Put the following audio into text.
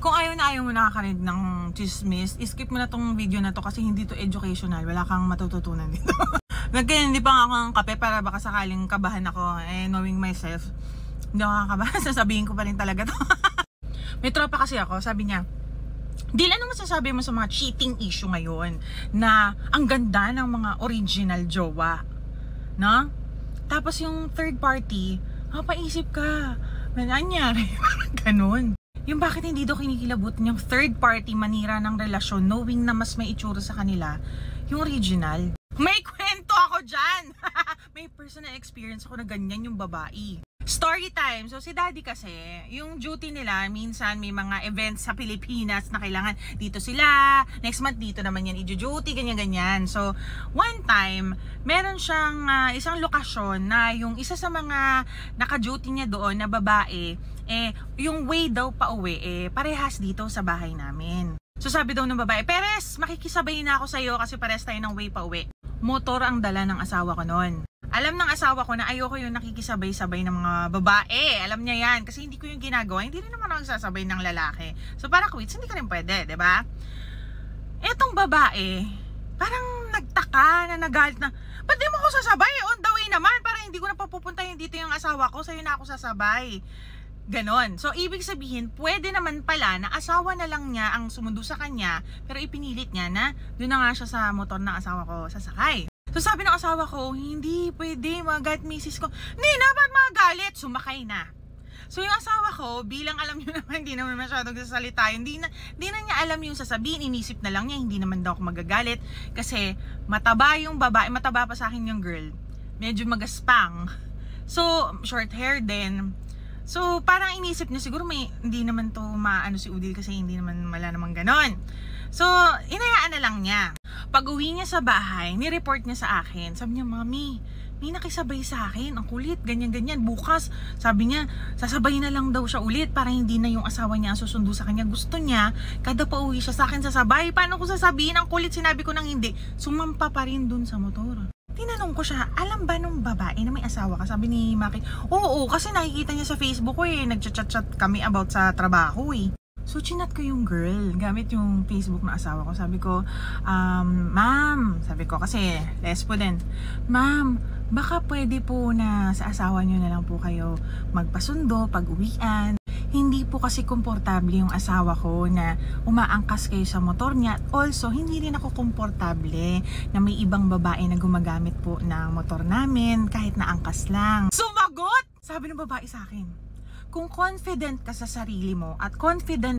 Kung ayaw mo nakakarinig ng chismis, skip mo na tong video na to kasi hindi to educational. Wala kang matututunan dito. Nagkaya hindi pa nga akong kape para baka sakaling kabahan ako. Knowing myself, hindi ako kakabahan. Sasabihin ko pa rin talaga to. May tropa kasi ako, sabi niya, Dil, ano masasabi mo sa mga cheating issue ngayon? Na ang ganda ng mga original jowa. No? Tapos yung third party, paisip ka, nangyari, ganun. Yung bakit hindi daw kinikilabutan yung third party manira ng relasyon knowing na mas may itsura sa kanila yung original. May kwento ako dyan! May personal experience ako na ganyan yung babae. Story time. So si daddy kasi, yung duty nila, minsan may mga events sa Pilipinas na kailangan dito sila, next month dito naman yan i-duty, ganyan-ganyan. So one time, meron siyang isang lokasyon na yung isa sa mga naka-duty niya doon na babae, yung way daw pa uwi, parehas dito sa bahay namin. So sabi daw ng babae, Peres, makikisabay na ako sa'yo kasi parehas tayo ng way pa uwi. Motor ang dala ng asawa ko noon. Alam ng asawa ko na ayoko yung nakikisabay-sabay ng mga babae. Alam niya yan. Kasi hindi ko yung ginagawa. Hindi rin naman ako nagsasabay ng lalaki. So para quits, hindi ka rin pwede, diba? Etong babae, parang nagtaka na nagalit na, ba't di mo ko sasabay? On the way naman. Parang hindi ko na papupuntahin dito yung asawa ko. Sa'yo na ako sasabay. Ganon. So ibig sabihin, pwede naman pala na asawa na lang niya ang sumundo sa kanya, pero ipinilit niya na doon na nga siya sa motor ng asawa ko sasakay. So sabi ng asawa ko, hindi pwede, magalit misis ko. Hindi na, ba't magalit? Sumakay na. So yung asawa ko, bilang alam niyo naman, hindi naman masyadong sasalita, hindi na niya alam yung sasabihin, inisip na lang niya, hindi naman daw ako magagalit. Kasi mataba yung babae, mataba pa sa akin yung girl. Medyo magaspang. So, short hair din. So parang inisip niya, siguro hindi naman to maano si Udil kasi hindi naman wala namang ganon. So, inayaan na lang niya. Pag uwi niya sa bahay, ni-report niya sa akin. Sabi niya, Mami, may nakisabay sa akin. Ang kulit, ganyan-ganyan. Bukas, sabi niya, sasabay na lang daw siya ulit para hindi na yung asawa niya ang susundo sa kanya. Gusto niya, kada pa uwi siya sa akin sasabay. Paano ko sasabihin? Ang kulit, sinabi ko nang hindi. Sumampa pa rin dun sa motor. Tinanong ko siya, alam ba nung babae na may asawa ka? Sabi ni Maki, oo, kasi nakikita niya sa Facebook ko nagchat-chat kami about sa trabaho So, chinat ko yung girl, gamit yung Facebook ng asawa ko. Sabi ko, ma'am, sabi ko, kasi lesbo din. Ma'am, baka pwede po na sa asawa nyo na lang po kayo magpasundo pag uwian. Hindi po kasi komportable yung asawa ko na umaangkas kayo sa motor niya. Also, hindi rin ako komportable na may ibang babae na gumagamit po ng motor namin kahit na angkas lang. Sumagot! Sabi ng babae sa akin, kung confident ka sa sarili mo at confident